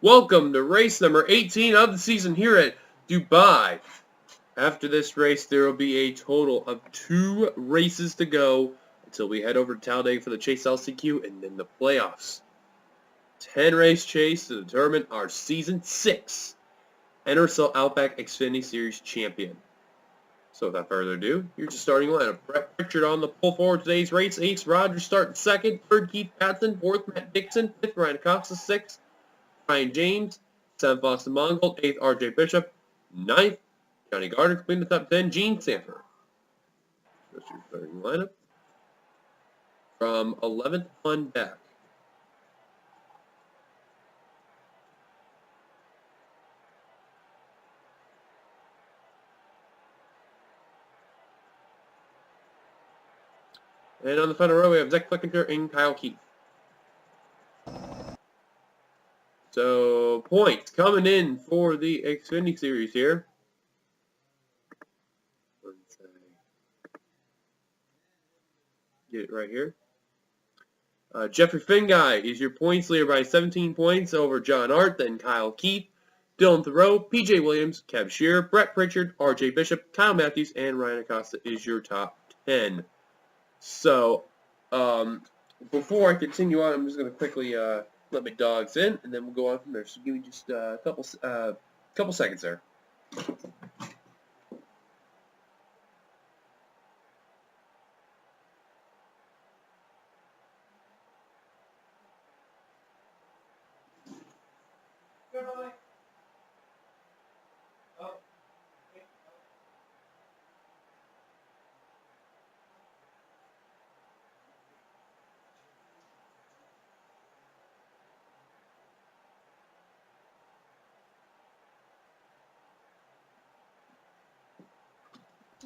Welcome to race number 18 of the season here at Dubai. After this race, there will be a total of 2 races to go until we head over to Talladega for the Chase LCQ and then the playoffs. 10-race chase to determine our Season 6 NRSL Outback Xfinity Series champion. So without further ado, here's the starting lineup. Brett Pritchard on the pull forward today's race. 8th, Rogers starting 2nd. 3rd, Keith Patson. 4th, Matt Dixon. 5th, Ryan Acosta. 6th, Ryan James. 7th, Austin Mongold. 8th, RJ Bishop. 9th, Johnny Gardner completing the top 10. Gene Sanford. That's your starting lineup. From 11th on back. And on the final row, we have Zach Flickinger and Kyle Keith. So, points coming in for the Xfinity Series here. Let's get it right here. Jeffrey Finguy is your points leader by 17 points over John Art, then Kyle Keith, Dylan Thoreau, PJ Williams, Kev Shearer, Brett Pritchard, RJ Bishop, Kyle Matthews, and Ryan Acosta is your top 10. So, before I continue on, I'm just going to quickly let my dogs in, and then we'll go on from there. So give me just a couple seconds there.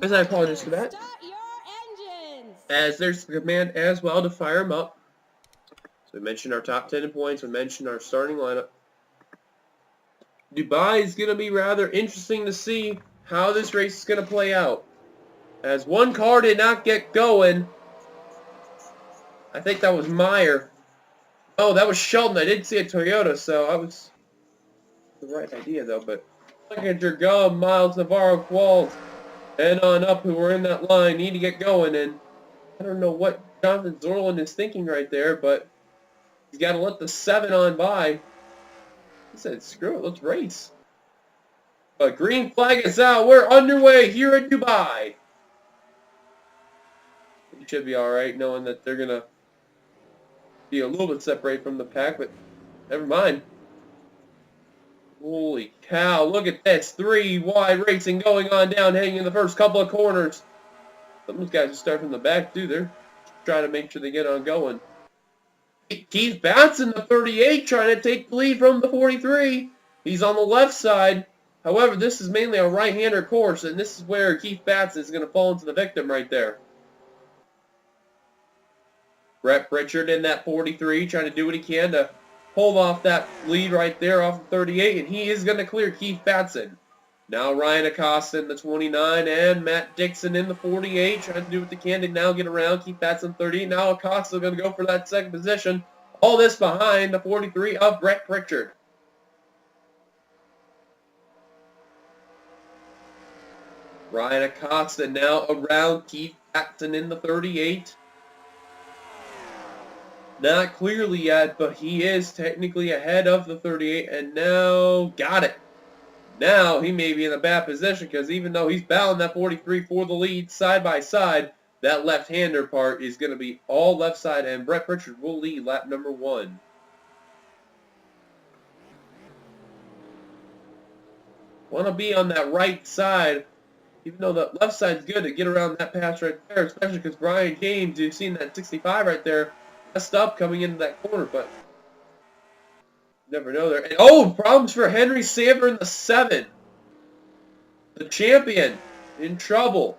As I apologize for that. Start your engines. As there's the command as well to fire them up. So we mentioned our top 10 in points. We mentioned our starting lineup. Dubai is going to be rather interesting to see how this race is going to play out. As one car did not get going. I think that was Meyer. Oh, that was Sheldon. I did see a Toyota, so I was the right idea though. But look at your go, Miles Navarro, Qualls, and on up who were in that line need to get going. And I don't know what Jonathan Zorlin is thinking right there, but he's got to let the 7 on by. He said, screw it, let's race. But green flag is out. We're underway here at Dubai. We should be all right, knowing that they're going to be a little bit separated from the pack, but never mind. Holy cow, look at this. 3 wide racing going on down, heading in the first couple of corners. Some of those guys are starting from the back, too. They're trying to make sure they get on going. Keith Batson, the 38, trying to take the lead from the 43. He's on the left side. However, this is mainly a right-hander course, and this is where Keith Batson is going to fall into the victim right there. Brett Pritchard in that 43, trying to do what he can to hold off that lead right there off the 38, and he is going to clear Keith Batson. Now Ryan Acosta in the 29 and Matt Dixon in the 48, trying to do what they can to now get around Keith Batson 38. Now Acosta going to go for that second position. All this behind the 43 of Brett Pritchard. Ryan Acosta now around Keith Batson in the 38. Not clearly yet, but he is technically ahead of the 38, and now got it. Now he may be in a bad position because even though he's battling that 43 for the lead side by side, that left-hander part is going to be all left side, and Brett Pritchard will lead lap number 1. Want to be on that right side, even though the left side's good to get around that pass right there, especially because Brian James, you've seen that 65 right there, messed up coming into that corner, but never know there. And, oh, problems for Henry Saver in the 7. The champion in trouble.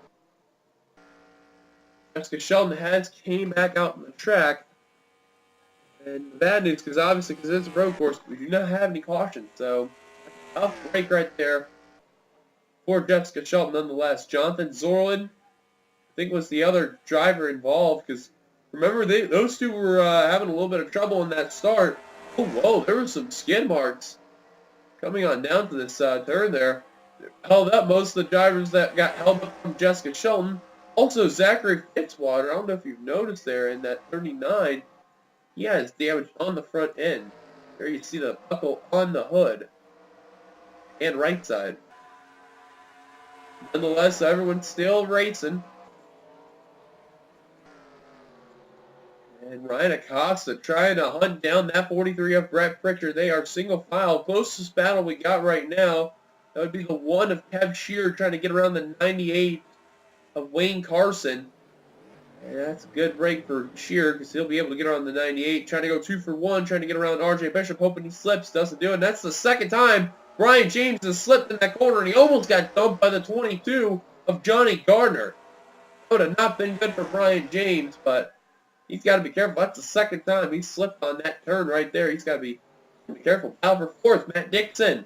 Jessica Sheldon has came back out on the track. And the bad news, because obviously, because it's a road course, we do not have any caution. So, tough break right there for Jessica Sheldon nonetheless. Jonathan Zorlin, I think, was the other driver involved, because remember, those two were having a little bit of trouble in that start. Oh, whoa, there were some skid marks. coming on down to this turn there. Held up most of the drivers that got held up from Jessica Shelton. Also, Zachary Fitzwater, I don't know if you've noticed there in that 39, he has damage on the front end. There you see the buckle on the hood and right side. Nonetheless, everyone's still racing. And Ryan Acosta trying to hunt down that 43 of Brett Pritchard. They are single file. Closest battle we got right now, that would be the one of Kev Shear trying to get around the 98 of Wayne Carson. And that's a good break for Shear because he'll be able to get around the 98. Trying to go 2 for 1, trying to get around RJ Bishop, hoping he slips. Doesn't do it. And that's the second time Brian James has slipped in that corner, and he almost got dumped by the 22 of Johnny Gardner. That would have not been good for Brian James, but he's got to be careful. That's the second time he slipped on that turn right there. He's got to be careful. Battle for fourth, Matt Dixon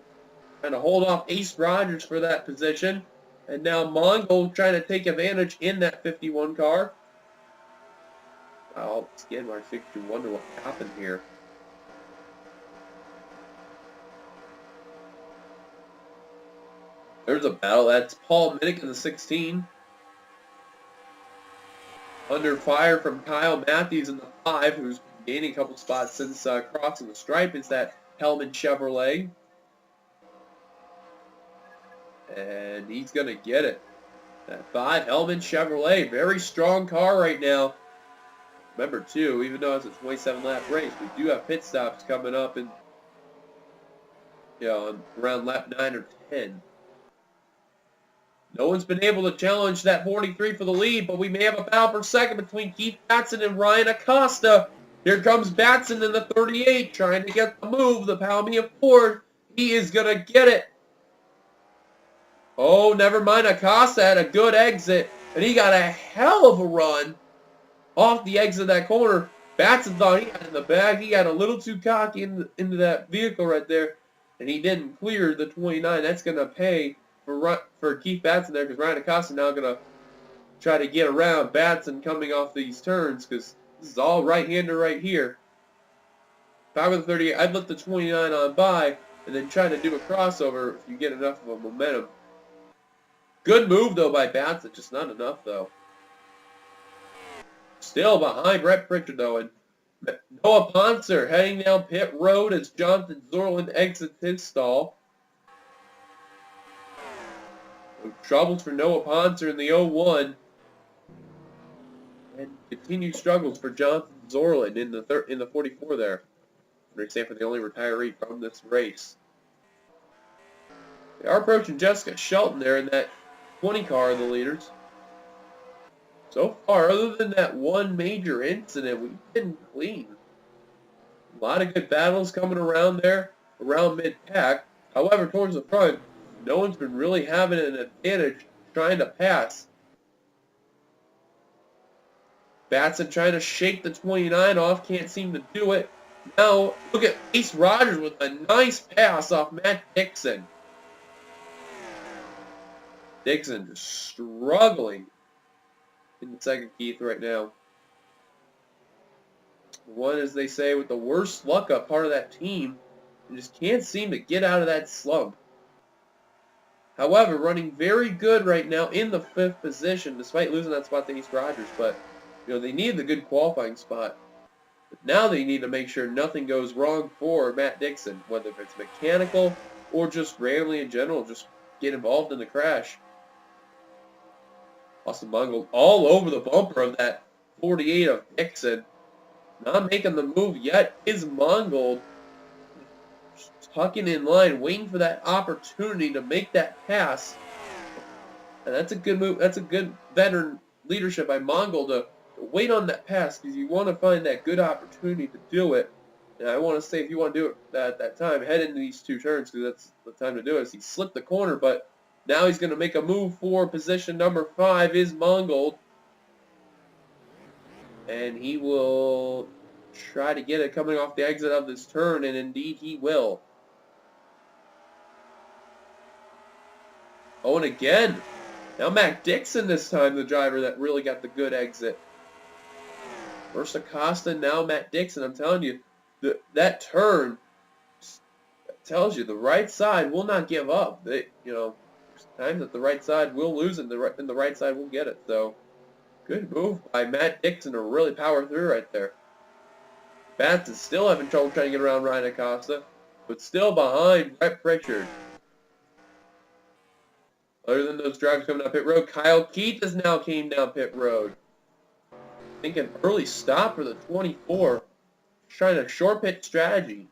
trying to hold off Ace Rogers for that position. And now Mongol trying to take advantage in that 51 car. Wow, again, I think you wonder what happened here. There's a battle. That's Paul Minnick in the 16. Under fire from Kyle Matthews in the 5, who's been gaining a couple spots since crossing the stripe, is that Hellman Chevrolet. And he's going to get it. That 5, Hellman Chevrolet, very strong car right now. Remember, too, even though it's a 27-lap race, we do have pit stops coming up in, around lap 9 or 10. No one's been able to challenge that 43 for the lead, but we may have a battle for second between Keith Batson and Ryan Acosta. Here comes Batson in the 38, trying to get the move. The Palomia Ford, he is going to get it. Oh, never mind. Acosta had a good exit, and he got a hell of a run off the exit of that corner. Batson thought he had in the bag. He got a little too cocky into that vehicle right there, and he didn't clear the 29. That's going to pay for Keith Batson there, because Ryan Acosta now going to try to get around Batson coming off these turns, because this is all right-hander right here. If I were the 38, I'd let the 29 on by and then try to do a crossover if you get enough of a momentum. Good move, though, by Batson. Just not enough, though. Still behind Brett Pritchard, though, and Noah Poncer heading down pit road as Jonathan Zorlin exits his stall. Troubles for Noah Poncer in the 01. And continued struggles for Jonathan Zorlin in the 44 there. For example, the only retiree from this race. They are approaching Jessica Shelton there in that 20 car of the leaders. So far, other than that one major incident, we've been clean. A lot of good battles coming around there, around mid-pack. However, towards the front, no one's been really having an advantage trying to pass. Batson trying to shake the 29 off, can't seem to do it. Now, look at Ace Rogers with a nice pass off Matt Dixon. Dixon just struggling in the second Keith right now. One, as they say, with the worst luck up part of that team, and just can't seem to get out of that slump. However, running very good right now in the 5th position, despite losing that spot to Ace Rogers. But, they needed the good qualifying spot. But now they need to make sure nothing goes wrong for Matt Dixon, whether it's mechanical or just randomly in general, just get involved in the crash. Austin Mongol all over the bumper of that 48 of Dixon. Not making the move yet is Mongol. Tucking in line, waiting for that opportunity to make that pass. And that's a good move. That's a good veteran leadership by Mongol to wait on that pass, because you want to find that good opportunity to do it. And I want to say, if you want to do it at that time, head into these 2 turns, because that's the time to do it. He slipped the corner, but now he's going to make a move for position number 5 is Mongol. And he will try to get it coming off the exit of this turn, and indeed he will. Oh, and again, now Matt Dixon this time, the driver that really got the good exit. First Acosta, now Matt Dixon. I'm telling you, that turn, Tells you the right side will not give up. They, there's times that the right side will lose and the right side will get it. So, good move by Matt Dixon to really power through right there. Bats is still having trouble trying to get around Ryan Acosta, but still behind Brett Pritchard. Other than those drivers coming down pit road, Kyle Keith has now came down pit road. I think an early stop for the 24. Trying a short pit strategy.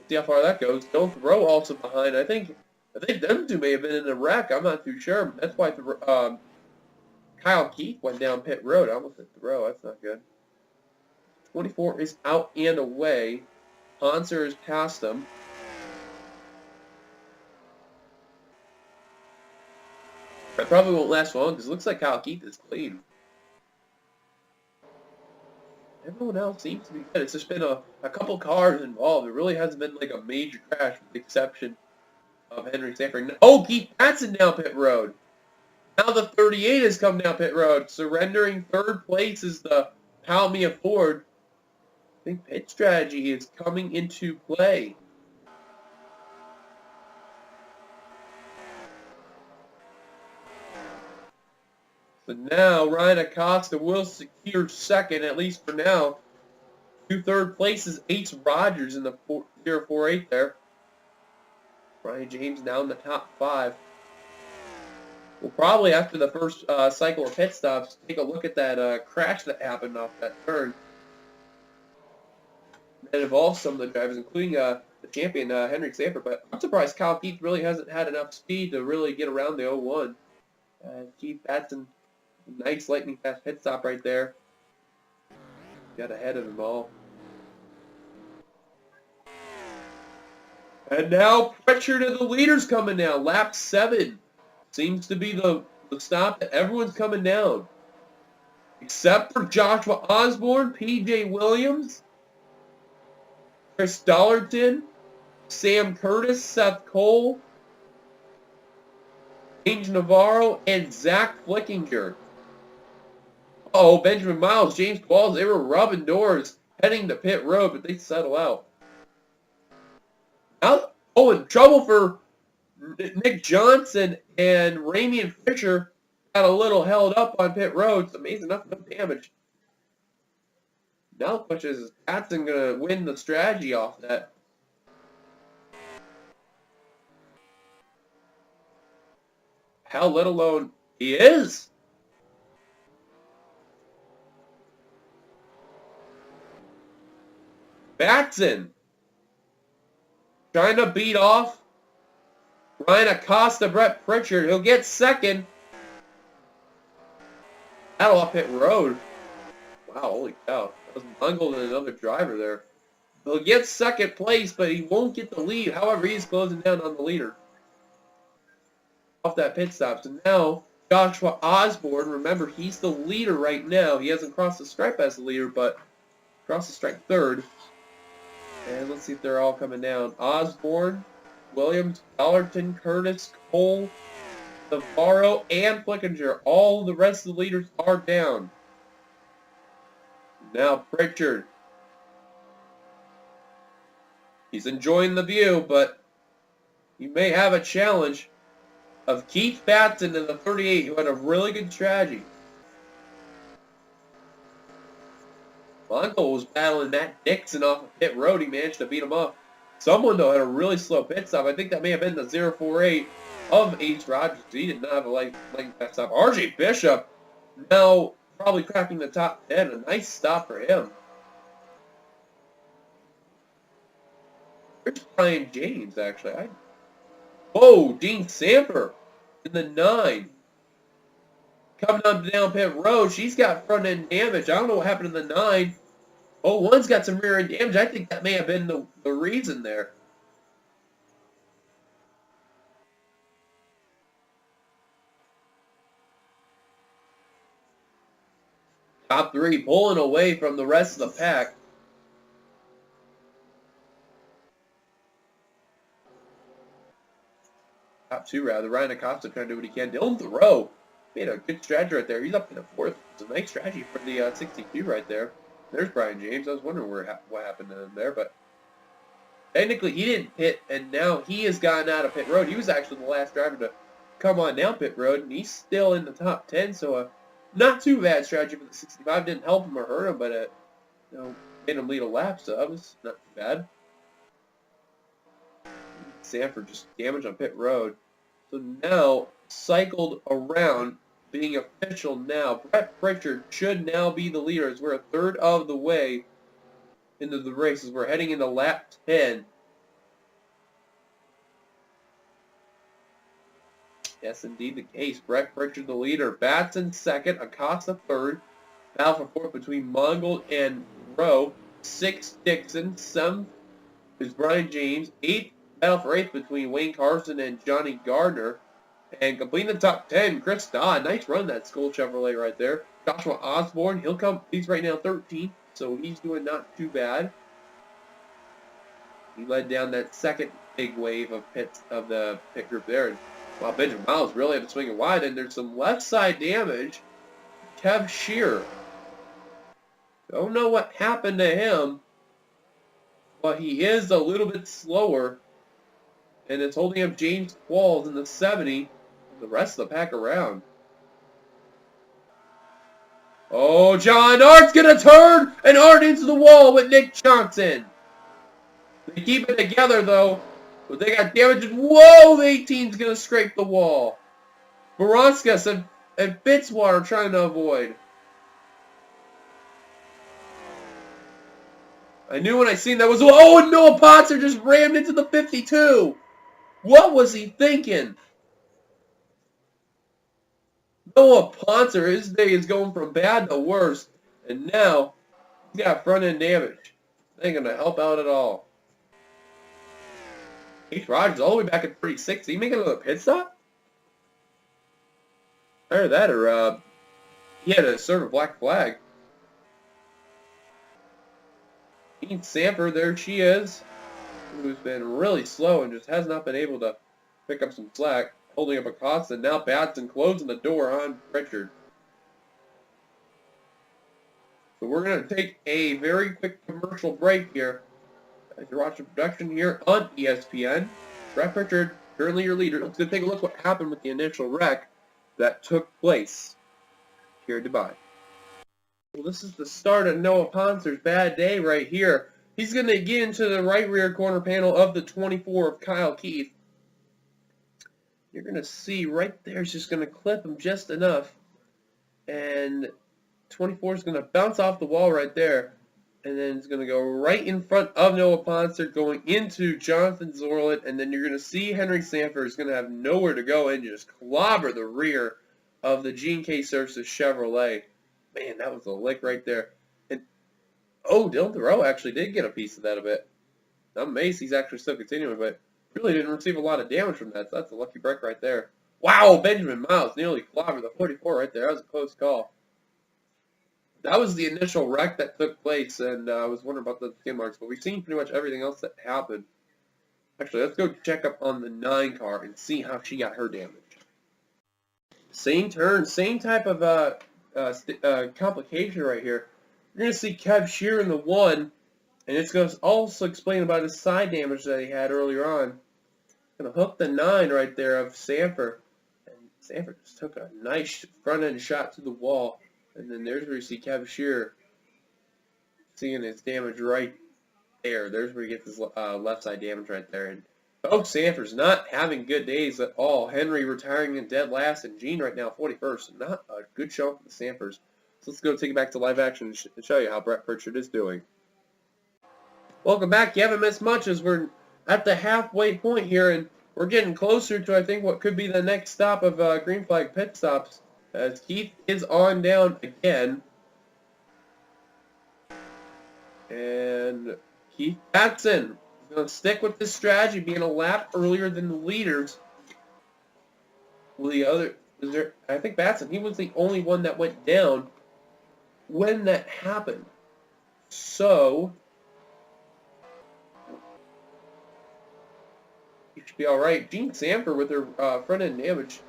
See how far that goes. Don't throw also behind. I think them two may have been in a wreck. I'm not too sure. That's why Kyle Keith went down pit road. I almost said throw. That's not good. 24 is out and away. Ponser is past them. That probably won't last long because it looks like Kyle Keith is clean. Everyone else seems to be good. It's just been a couple cars involved. It really hasn't been like a major crash with the exception of Henry Sanford. Oh, Keith Patson down pit road. Now the 38 has come down pit road. Surrendering third place is the Palmia Ford. I think pit strategy is coming into play. So now Ryan Acosta will secure second, at least for now. Two third places, Ace Rogers in the 048 there. Brian James now in the top 5. We'll probably, after the first cycle of pit stops, take a look at that crash that happened off that turn. That involves some of the drivers, including the champion, Henrik Sanford. But I'm surprised Kyle Keith really hasn't had enough speed to really get around the 01. Keith Patson, nice lightning fast pit stop right there. Got ahead of them all. And now Pritchard of the leaders coming down. Lap 7 seems to be the stop that everyone's coming down. Except for Joshua Osborne, P.J. Williams, Chris Dollarton, Sam Curtis, Seth Cole, James Navarro, and Zach Flickinger. Oh, Benjamin Miles, James Qualls, they were rubbing doors heading to pit road, but they settle out. Now, in trouble for Nick Johnson and Ramian Fisher. Got a little held up on pit road. It's amazing enough, no damage. Now the question is Patson going to win the strategy off that? Hell, let alone he is. Batson trying to beat off Ryan Acosta, Brett Pritchard. He'll get second. That'll off pit road. Wow, holy cow. That was bungled in another driver there. He'll get second place, but he won't get the lead. However, he's closing down on the leader. Off that pit stop. So now, Joshua Osborne, remember, he's the leader right now. He hasn't crossed the stripe as the leader, but crossed the stripe third. And let's see if they're all coming down. Osborne, Williams, Dollarton, Curtis, Cole, Navarro, and Flickinger. All the rest of the leaders are down. Now Pritchard. He's enjoying the view, but he may have a challenge of Keith Batson in the 38, who had a really good strategy. Longo was battling Matt Dixon off of pit road. He managed to beat him up. Someone, though, had a really slow pit stop. I think that may have been the 048 of Ace Rogers. He did not have a light pit stop. RJ Bishop now probably cracking the top 10. A nice stop for him. Where's Brian James, actually? Whoa, Dean Samper in the 9. Coming up down pit road, she's got front end damage. I don't know what happened in the 9. Oh, one's got some rear end damage. I think that may have been the reason there. Top 3 pulling away from the rest of the pack. Top 2 rather. Ryan Acosta trying to do what he can. Dylan Thoreau made a good strategy right there. He's up in the 4th. It's a nice strategy for the 62 right there. There's Brian James. I was wondering what happened to him there, but technically he didn't pit, and now he has gotten out of pit road. He was actually the last driver to come on down pit road, and he's still in the top 10, so not too bad strategy for the 65. Didn't help him or hurt him, but made him lead a lap, so that was not too bad. Sanford just damage on pit road. So now, cycled around, being official now, Brett Pritchard should now be the leader as we're a third of the way into the race as we're heading into lap 10. Yes, indeed the case. Brett Pritchard the leader. Batson second, Acosta third. Battle for fourth between Mongold and Rowe. Sixth, Dixon. Seventh is Brian James. Eighth, battle for eighth between Wayne Carson and Johnny Gardner. And completing the top 10, Chris Dodd. Nice run, that Skull Chevrolet right there. Joshua Osborne, he's right now 13th, so he's doing not too bad. He led down that second big wave of the pit group there. And while Benjamin Miles really had to swing it wide, and there's some left side damage. Kev Shearer. Don't know what happened to him, but he is a little bit slower. And it's holding up James Qualls in the 70. The rest of the pack around. Oh, John Art's going to turn and Art into the wall with Nick Johnson. They keep it together, though. But they got damage. Whoa, the 18's going to scrape the wall. Baronskas and Fitzwater trying to avoid. I knew when I seen that was... Oh, and Noah Potzer just rammed into the 52. What was he thinking? Noah Poncer, his day is going from bad to worse, and now he's got front-end damage. Ain't going to help out at all. Keith Rogers all the way back at 36. Is he making another pit stop? Either that or he had to serve a black flag. Dean Sanford, there she is, who's been really slow and just has not been able to pick up some slack. Holding up Acosta, and now Batson closing the door on Pritchard. So we're going to take a very quick commercial break here. As you're watching production here on ESPN. Brett Pritchard, currently your leader. Let's go take a look what happened with the initial wreck that took place here in Dubai. Well, this is the start of Noah Poncer's bad day right here. He's going to get into the right rear corner panel of the 24 of Kyle Keith. You're going to see right there, it's just going to clip him just enough. And 24 is going to bounce off the wall right there. And then it's going to go right in front of Noah Poncer, going into Jonathan Zorlet. And then you're going to see Henry Sanford is going to have nowhere to go and just clobber the rear of the G&K Services Chevrolet. Man, that was a lick right there. And, oh, Dylan Thoreau actually did get a piece of that a bit. I'm amazed he's actually still continuing, but really didn't receive a lot of damage from that, so that's a lucky break right there. Wow, Benjamin Miles nearly clobbered the 44 right there. That was a close call. That was the initial wreck that took place, and I was wondering about the skin marks, but we've seen pretty much everything else that happened. Actually, let's go check up on the 9 car and see how she got her damage. Same turn, same type of complication right here. You're going to see Kev Shearer in the 1, and it's going to also explain about his side damage that he had earlier on. Going to hook the 9 right there of Sanford. And Sanford just took a nice front-end shot to the wall. And then there's where you see Kev Shearer seeing his damage right there. There's where he gets his left side damage right there. And Sanford's not having good days at all. Henry retiring in dead last, and Gene right now 41st. Not a good show for the Sanfords. So let's go take it back to live action and show you how Brett Pritchard is doing. Welcome back. You haven't missed much as we're at the halfway point here, and we're getting closer to, I think, what could be the next stop of green flag pit stops, as Keith is on down again. And Keith Batson is going to stick with this strategy, being a lap earlier than the leaders. I think Batson, he was the only one that went down when that happened. So he should be all right. Jean Sanford with her front-end damage,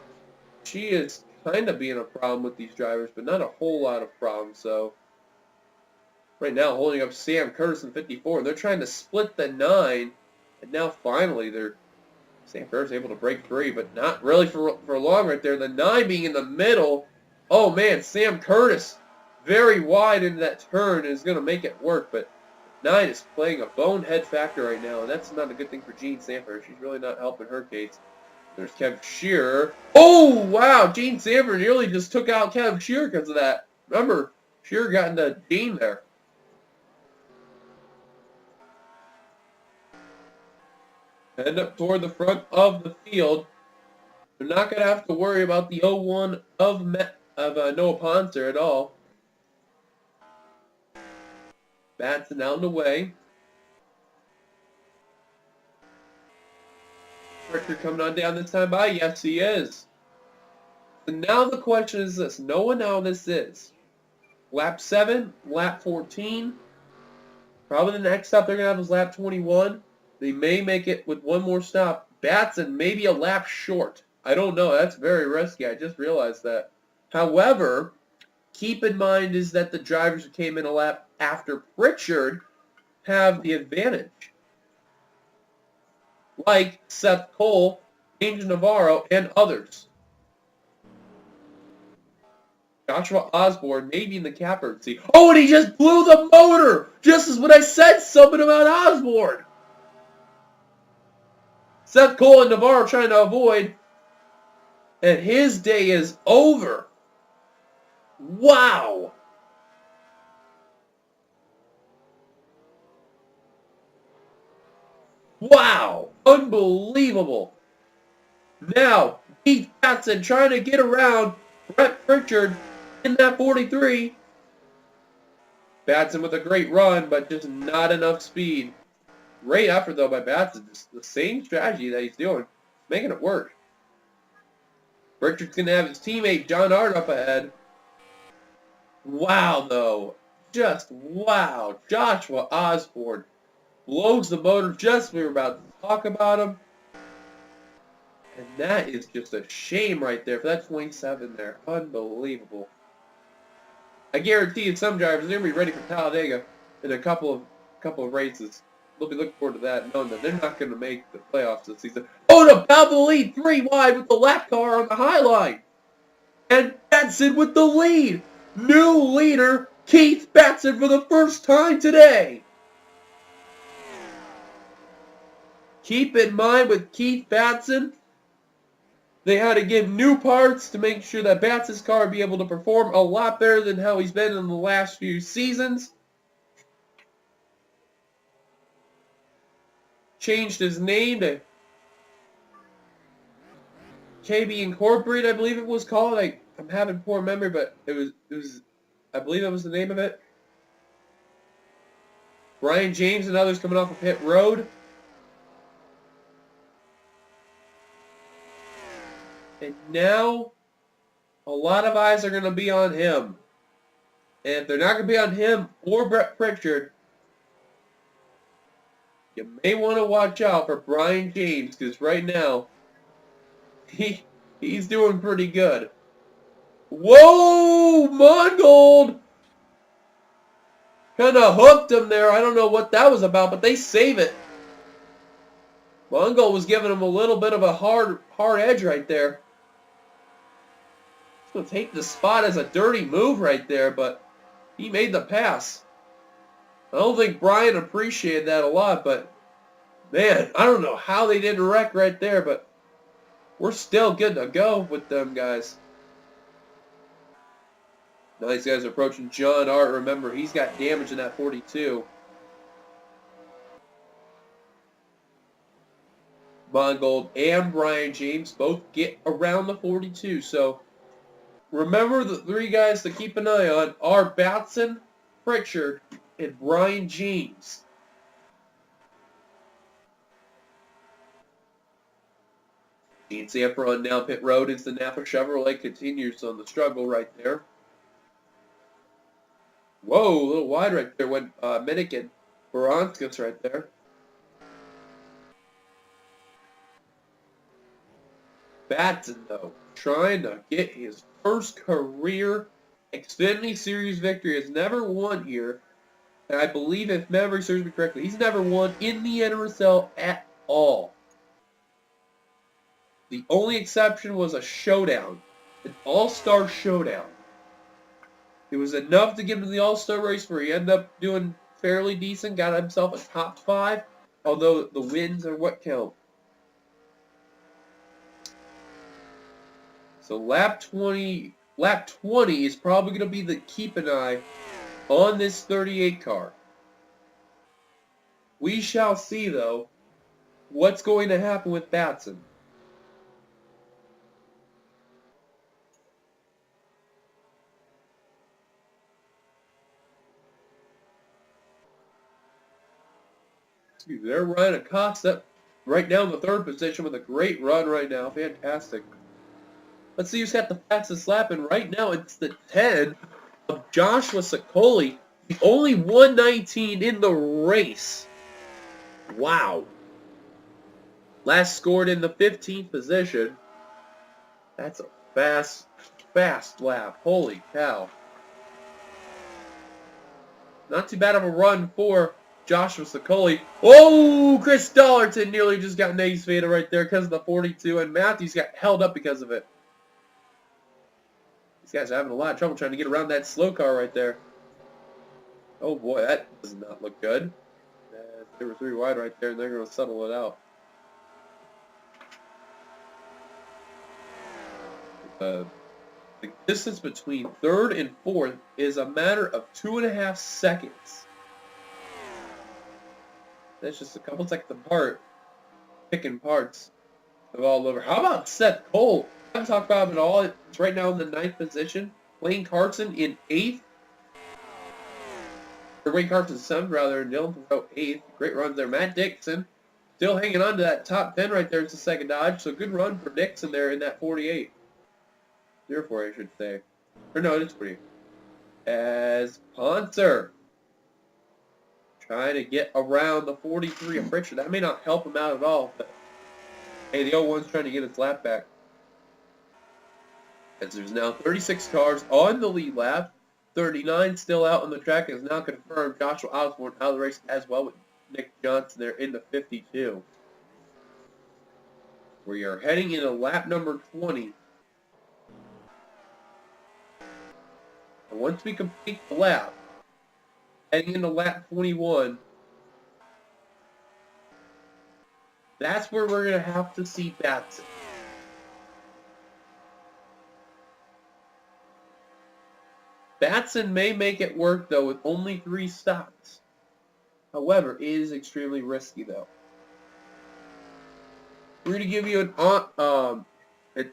she is kind of being a problem with these drivers, but not a whole lot of problems. So right now holding up Sam Curtis in 54. They're trying to split the 9 And now finally Sam Kerr's able to break free, but not really for long right there. The 9 being in the middle. Oh man, Sam Curtis very wide into that turn is going to make it work, but 9 is playing a bonehead factor right now, and that's not a good thing for Jean Sanford. She's really not helping her case. There's Kev Shearer. Oh, wow, Jean Sanford nearly just took out Kev Shearer because of that. Remember, Shearer got into Dean there. Head up toward the front of the field. They're not going to have to worry about the 0-1 of Noah Poncer at all. Batson out and away. Richter coming on down this time by. Yes, he is. So now the question is this. Knowing how this is. Lap 7, lap 14. Probably the next stop they're going to have is lap 21. They may make it with one more stop. Batson maybe a lap short. I don't know. That's very risky. I just realized that. However, keep in mind is that the drivers who came in a lap after Pritchard have the advantage. Like Seth Cole, James Navarro, and others. Joshua Osborne maybe in the catbird seat. Oh, and he just blew the motor! Just as when I said something about Osborne. Seth Cole and Navarro trying to avoid. And his day is over. Wow. Wow. Unbelievable. Now, Keith Batson trying to get around Brett Pritchard in that 43. Batson with a great run, but just not enough speed. Great effort, though, by Batson. Just the same strategy that he's doing. Making it work. Pritchard's going to have his teammate John Art up ahead. Wow, though. Just wow. Joshua Osborne blows the motor just when we were about to talk about him. And that is just a shame right there for that 27 there. Unbelievable. I guarantee you some drivers are going to be ready for Talladega in a couple of races. They'll be looking forward to that, knowing that they're not going to make the playoffs this season. Oh, to battle the lead 3 wide with the lap car on the high line. And Batson with the lead. New leader, Keith Batson, for the first time today. Keep in mind with Keith Batson, they had to give new parts to make sure that Batson's car would be able to perform a lot better than how he's been in the last few seasons. Changed his name to KB Incorporated, I believe it was called. I'm having poor memory, but it was I believe that was the name of it. Brian James and others coming off of pit road. And now, a lot of eyes are going to be on him. And if they're not going to be on him or Brett Pritchard, you may want to watch out for Brian James, because right now, he's doing pretty good. Whoa! Mongold! Kind of hooked him there. I don't know what that was about, but they save it. Mongold was giving him a little bit of a hard edge right there. He's going to take the spot as a dirty move right there, but he made the pass. I don't think Brian appreciated that a lot, but man, I don't know how they didn't wreck right there, but we're still good to go with them guys. Now these guys are approaching John Art. Remember, he's got damage in that 42. Mongold and Brian James both get around the 42. So remember the 3 guys to keep an eye on are Batson, Pritchard, and Brian James. Gene Sanford on down pit road as the Napa Chevrolet continues on the struggle right there. Whoa, a little wide right there went Minnick and Baranskis right there. Batson, though, trying to get his first career Xfinity Series victory. Has never won here. And I believe, if memory serves me correctly, he's never won in the NRSL at all. The only exception was a showdown, an all-star showdown. It was enough to get him to the all-star race where he ended up doing fairly decent, got himself a top 5, although the wins are what count. So lap 20 is probably going to be the keep an eye on this 38 car. We shall see, though, what's going to happen with Batson. They're running Acosta right now in the 3rd position with a great run right now. Fantastic. Let's see who's got the fastest lap, and right now it's the 10 of Joshua Sicoli, the only 119 in the race. Wow. Last scored in the 15th position. That's a fast lap. Holy cow. Not too bad of a run for Joshua Sicoli. Oh, Chris Dollarton nearly just got an ace fader right there because of the 42, and Matthews got held up because of it. These guys are having a lot of trouble trying to get around that slow car right there. Oh boy, that does not look good. They were 3 wide right there, and they're going to settle it out. The distance between 3rd and 4th is a matter of 2.5 seconds. That's just a couple seconds apart, picking parts of all over. How about Seth Cole? I haven't talked about him at all. It's right now in the 9th position. Wayne Carson in 8th. Or Wayne Carson 7th, rather, and Dylan Thoreau 8th. Great runs there. Matt Dixon still hanging on to that top 10 right there. It's the 2nd Dodge. So good run for Dixon there in that 48. 04, I should say. Or no, it's 48. As Poncer trying to get around the 43 of Pritchard. That may not help him out at all, but hey, the 01's trying to get its lap back. As there's now 36 cars on the lead lap, 39 still out on the track, and is now confirmed Joshua Osborne out of the race as well with Nick Johnson there in the 52. We are heading into lap number 20. And once we complete the lap, heading into lap 21, that's where we're going to have to see Batson. Batson may make it work, though, with only 3 stops. However, it is extremely risky, though. We're going to give you an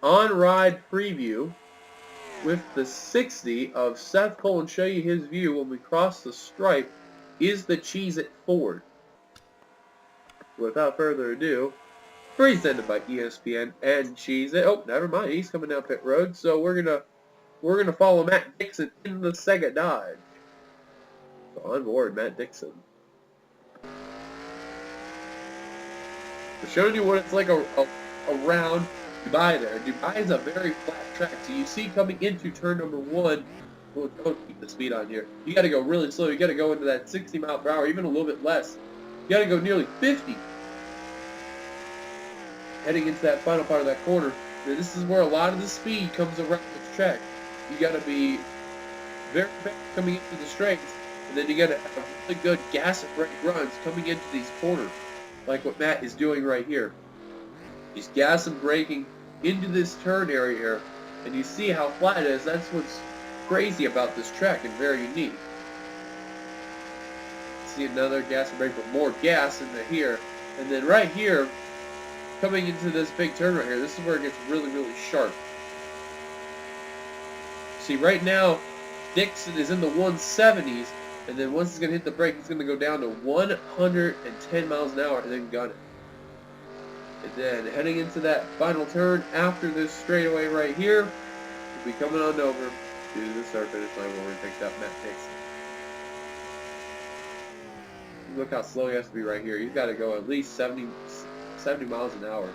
on-ride preview with the 60 of Seth Cole and show you his view when we cross the stripe. Is the Cheez-It Ford? Without further ado, presented by ESPN and Cheez-It. Oh, never mind. He's coming down pit road, so we're gonna follow Matt Dixon in the Sega Dodge. So on board, Matt Dixon. We're showing you what it's like around Dubai there. Dubai is a very flat track, so you see coming into turn number 1, we'll keep the speed on here. You got to go really slow. You got to go into that 60 mile per hour, even a little bit less. You got to go nearly 50. Heading into that final part of that corner. Now, this is where a lot of the speed comes around this track. You got to be very fast coming into the straights, and then you got to have really good gas and brake runs coming into these corners, like what Matt is doing right here. He's gas and braking into this turn area here, and you see how flat it is. That's what's crazy about this track and very unique. See another gas and brake, but more gas into here, and then right here, coming into this big turn right here, this is where it gets really, really sharp. See, right now, Dixon is in the 170s, and then once he's going to hit the brake, he's going to go down to 110 miles an hour and then gun it. And then heading into that final turn after this straightaway right here, we'll be coming on over to the start finish line where we picked up Matt Dixon. Look how slow he has to be right here. He's got to go at least 70 miles an hour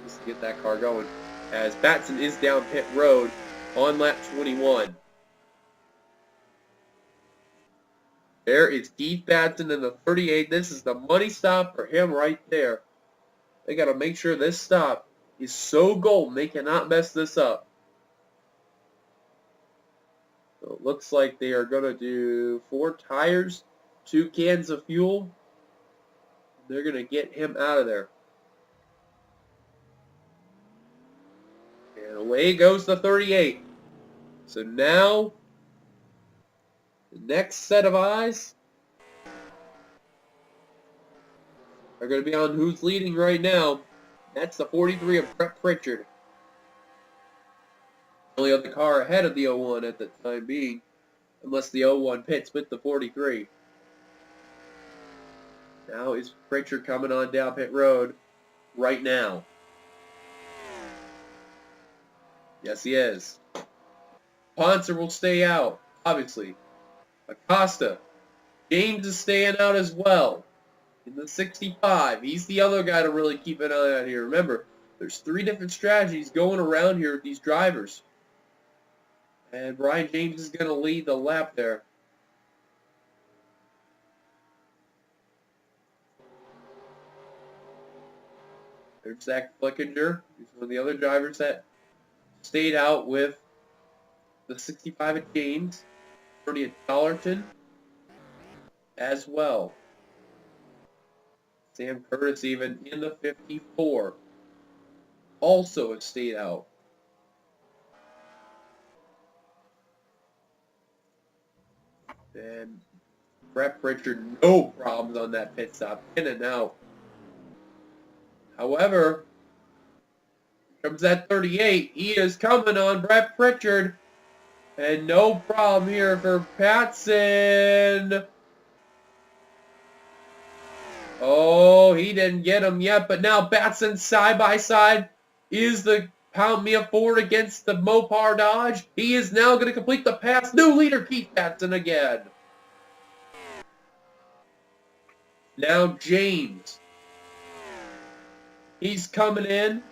just to get that car going. As Batson is down pit road on lap 21. There is Keith Batson in the 38. This is the money stop for him right there. They got to make sure this stop is so golden they cannot mess this up. So it looks like they are going to do 4 tires, 2 cans of fuel. They're going to get him out of there. And away goes the 38. So now, the next set of eyes are going to be on who's leading right now. That's the 43 of Brett Pritchard. Only other car ahead of the 01 at the time being, unless the 01 pits with the 43. Now is Pritchard coming on down pit road right now. Yes, he is. Poncer will stay out, obviously. Acosta. James is staying out as well. In the 65. He's the other guy to really keep an eye on here. Remember, there's 3 different strategies going around here with these drivers. And Brian James is going to lead the lap there. There's Zach Flickinger. He's one of the other drivers that stayed out with the 65 at James. 30 at Dollarton as well. Sam Curtis even in the 54. Also has stayed out. And Brett Pritchard, no problems on that pit stop. In and out. However, comes that 38. He is coming on Brett Pritchard. And no problem here for Patson. Oh, he didn't get him yet, but now Batson side by side is the Pound Me Ford against the Mopar Dodge. He is now going to complete the pass. New leader, Keith Batson again. Now James. He's coming in.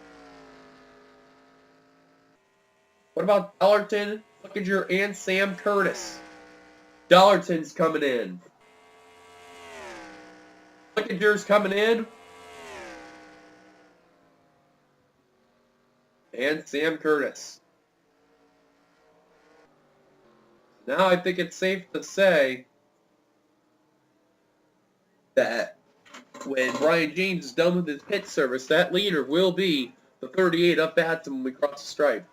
What about Dollarton, Flickinger, and Sam Curtis? Dollarton's coming in. Flickinger's coming in. And Sam Curtis. Now I think it's safe to say that when Brian James is done with his pit service, that leader will be the 38 up Batson when we cross the stripe.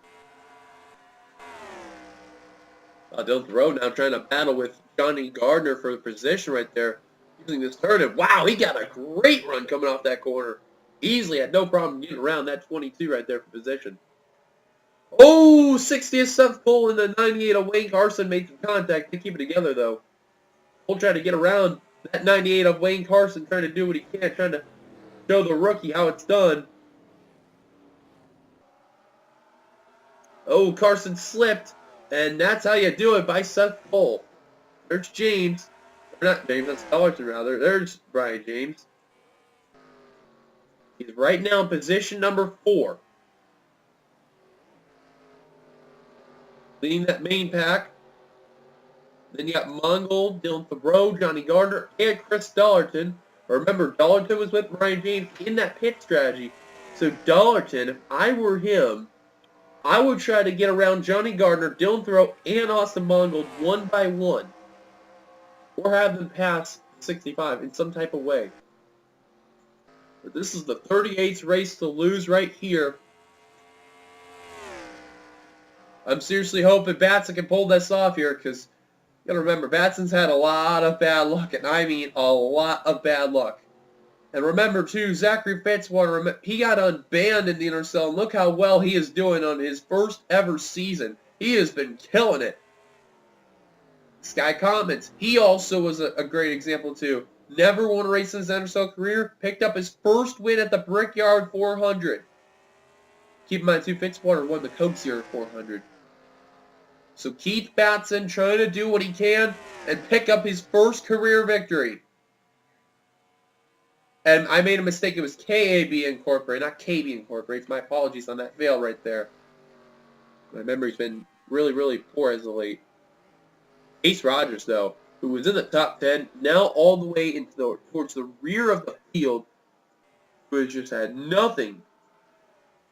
Dylan Thoreau now trying to battle with Johnny Gardner for the position right there. Using this turn, and wow, he got a great run coming off that corner. Easily had no problem getting around that 22 right there for position. Oh, 60th Seth Cole in the 98 of Wayne Carson made some contact. They keep it together though. We'll try to get around that 98 of Wayne Carson, trying to do what he can, trying to show the rookie how it's done. Oh, Carson slipped, and that's how you do it by Seth Cole. There's James. Not James, that's Dollarton rather. There's Brian James. He's right now in position number 4. Leading that main pack. Then you got Mongol, Dylan Thoreau, Johnny Gardner, and Chris Dollarton. Remember, Dollarton was with Brian James in that pit strategy. So Dollarton, if I were him, I would try to get around Johnny Gardner, Dylan Thoreau, and Austin Mongol one by one. Or have them pass 65 in some type of way. But this is the 38th race to lose right here. I'm seriously hoping Batson can pull this off here, because you gotta remember, Batson's had a lot of bad luck, and I mean a lot of bad luck. And remember too, Zachary Fitzwater, he got unbanned in the NRSL, and look how well he is doing on his first ever season. He has been killing it. Sky Comments, he also was a great example too. Never won a race in his NRSL career, picked up his first win at the Brickyard 400. Keep in mind too, Fitzwater won the Coke Zero 400. So Keith Batson trying to do what he can and pick up his first career victory. And I made a mistake, it was KAB Incorporated, not KB Incorporated. My apologies on that fail right there. My memory's been really, really poor as of late. Ace Rogers, though, who was in the top 10, now all the way into towards the rear of the field, who has just had nothing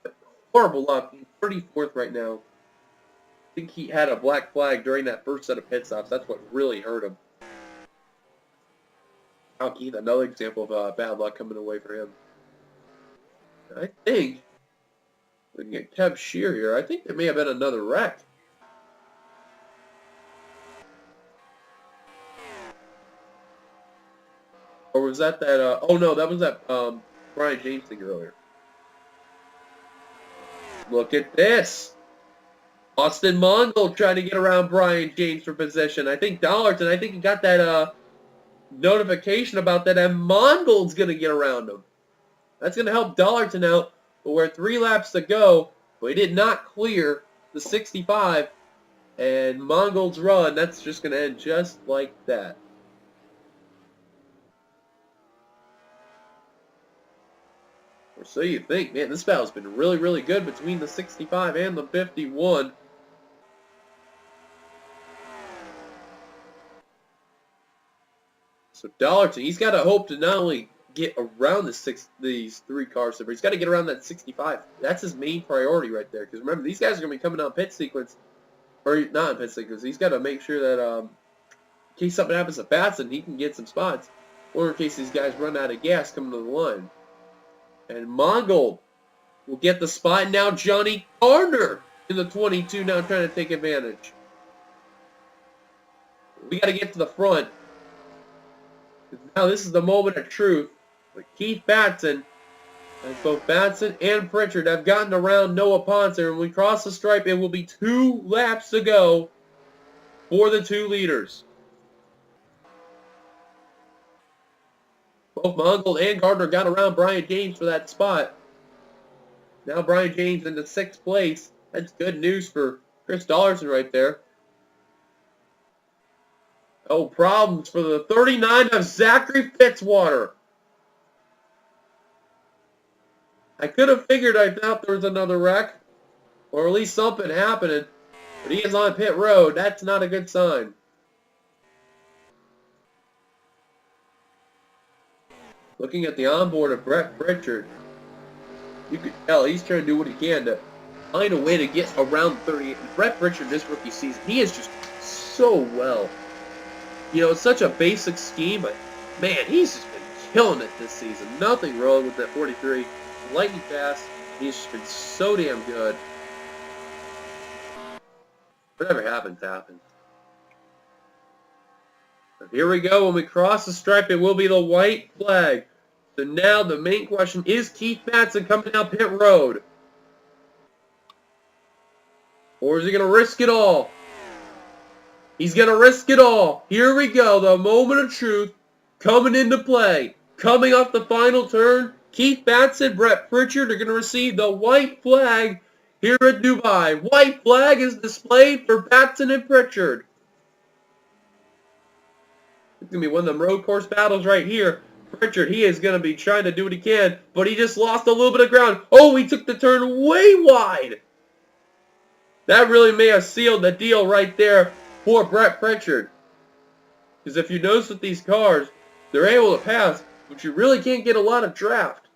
but horrible luck. He's 34th right now. I think he had a black flag during that first set of pit stops. That's what really hurt him. Keith, another example of bad luck coming away for him. I think, looking at Kev Shear here, I think there may have been another wreck. Or was that oh no, that was that Brian James thing earlier. Look at this. Austin Mongol trying to get around Brian James for position. I think Dollarton, I think he got that notification about that, and Mongol's going to get around him. That's going to help Dollarton out, but we're 3 laps to go. But he did not clear the 65, and Mongol's run, that's just going to end just like that. Or so you think. Man, this battle's been really, really good between the 65 and the 51. So Dollarton, he's got to hope to not only get around these 3 cars, but he's got to get around that 65. That's his main priority right there. Because remember, these guys are going to be coming out pit sequence, or not in pit sequence. He's got to make sure that in case something happens to Batson, he can get some spots, or in case these guys run out of gas coming to the line. And Mongol will get the spot. Now Johnny Gardner in the 22 now trying to take advantage. We got to get to the front. Now this is the moment of truth. But Keith Batson, and both Batson and Pritchard have gotten around Noah Ponce. And when we cross the stripe, it will be 2 laps to go for the 2 leaders. Both Mongol and Gardner got around Brian James for that spot. Now Brian James into 6th place. That's good news for Chris Dollarson right there. Oh, problems for the 39 of Zachary Fitzwater. I could have figured, I thought there was another wreck, or at least something happening, but he is on pit road. That's not a good sign. Looking at the onboard of Brett Pritchard, you could tell he's trying to do what he can to find a way to get around 38. Brett Pritchard this rookie season, he is just so well. You know, it's such a basic scheme, but man, he's just been killing it this season. Nothing wrong with that 43. Lightning fast. He's just been so damn good. Whatever happens, happens. But here we go. When we cross the stripe, it will be the white flag. So now the main question is Keith Batson coming down pit road? Or is he going to risk it all? He's going to risk it all. Here we go. The moment of truth coming into play. Coming off the final turn, Keith Batson, Brett Pritchard are going to receive the white flag here at Dubai. White flag is displayed for Batson and Pritchard. It's going to be one of them road course battles right here. Pritchard, he is going to be trying to do what he can, but he just lost a little bit of ground. Oh, he took the turn way wide. That really may have sealed the deal right there for Brett Pritchard. Because if you notice with these cars, they're able to pass, but you really can't get a lot of draft.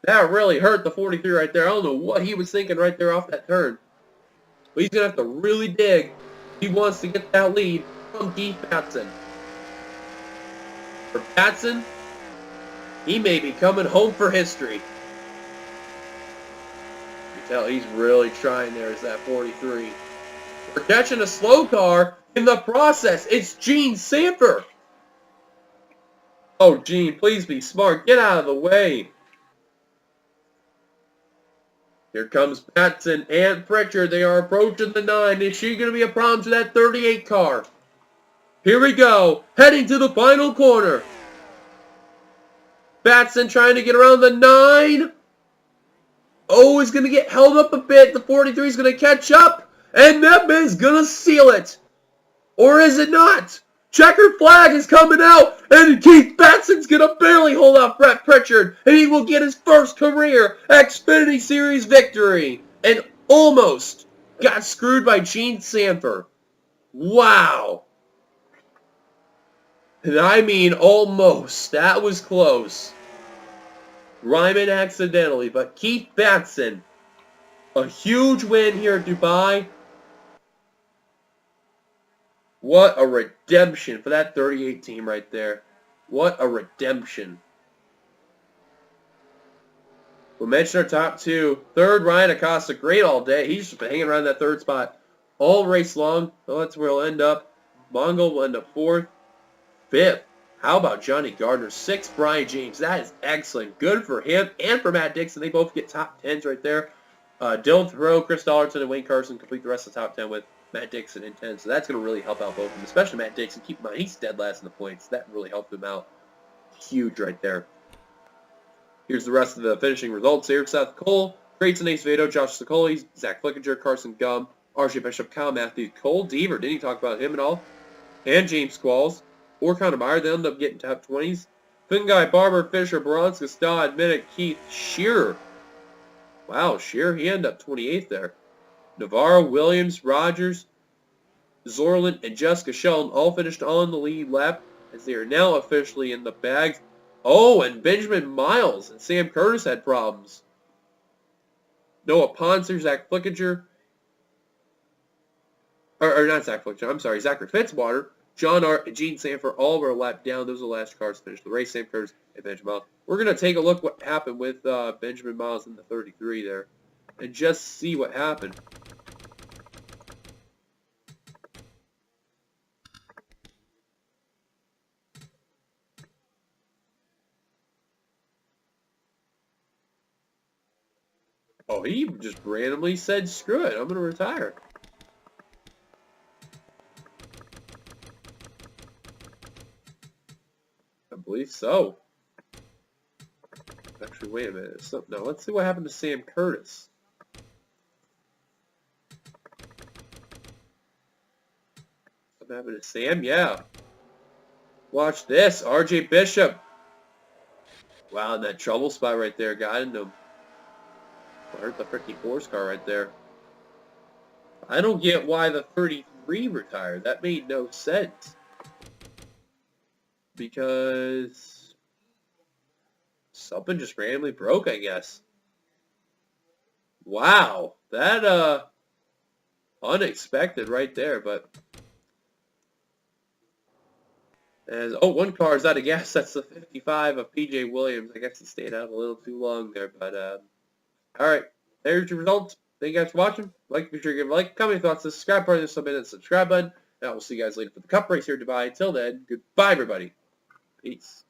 That really hurt the 43 right there. I don't know what he was thinking right there off that turn. But he's going to have to really dig if he wants to get that lead from Keith Batson. For Batson, he may be coming home for history. You can tell he's really trying there as that 43. We're catching a slow car in the process. It's Gene Sanford. Oh, Gene, please be smart. Get out of the way. Here comes Batson and Pritchard. They are approaching the 9. Is she going to be a problem to that 38 car? Here we go. Heading to the final corner. Batson trying to get around the 9. Oh, is going to get held up a bit. The 43 is going to catch up. And that is going to seal it. Or is it not? Checkered flag is coming out. And Keith Batson's going to barely hold off Brett Pritchard. And he will get his first career Xfinity Series victory. And almost got screwed by Gene Sanford. Wow. And I mean almost. That was close. Ryman accidentally, but Keith Batson. A huge win here at Dubai. What a redemption for that 38 team right there. What a redemption. We'll mention our top two. Third, Ryan Acosta. Great all day. He's just been hanging around that third spot all race long. So that's where he'll end up. Mongol will end up fourth. Fifth. How about Johnny Gardner? Sixth, Brian James. That is excellent. Good for him and for Matt Dixon. They both get top 10s right there. Dylan Thoreau, Chris Dollarton, and Wayne Carson complete the rest of the top 10 with Matt Dixon in 10. So that's going to really help out both of them, especially Matt Dixon. Keep in mind, he's dead last in the points. That really helped him out. Huge right there. Here's the rest of the finishing results here. Seth Cole, Creighton Ace Vado, Josh Sicoli, Zach Flickinger, Carson Gum, RJ Bishop, Kyle Matthews, Cole Deaver. Didn't he talk about him at all? And James Squalls. Or Connor Meyer. They end up getting top 20s. Finguy, Barber, Fisher, Bronska, Stodd, Minnick, Keith, Shearer. Wow, Shearer, he ended up 28th there. Navarro, Williams, Rogers, Zorlin, and Jessica Sheldon all finished on the lead lap as they are now officially in the bags. Oh, and Benjamin Miles and Sam Curtis had problems. Noah Ponser, Zach Flickinger, or not Zach Flickinger, I'm sorry, Zachary Fitzwater, John Art, and Gene Sanford all were a lap down. Those are the last cars to finish the race. Sam Curtis and Benjamin Miles. We're going to take a look what happened with Benjamin Miles in the 33 there and just see what happened. Oh, he just randomly said, screw it, I'm going to retire. I believe so. Actually, wait a minute. So, no, let's see what happened to Sam Curtis. What happened to Sam? Yeah. Watch this. RJ Bishop. Wow, and that trouble spot right there got into him. Hurt the freaking horse car right there. I don't get why the 33 retired. That made no sense. Because something just randomly broke, I guess. Wow. That, unexpected right there, but... one car is out of gas. That's the 55 of PJ Williams. I guess he stayed out a little too long there, but, alright. There's your results. Thank you guys for watching. Be sure to give a like, comment your thoughts, subscribe part of this, submit, and subscribe button. And I will see you guys later for the Cup race here in Dubai. Until then, goodbye, everybody. Peace.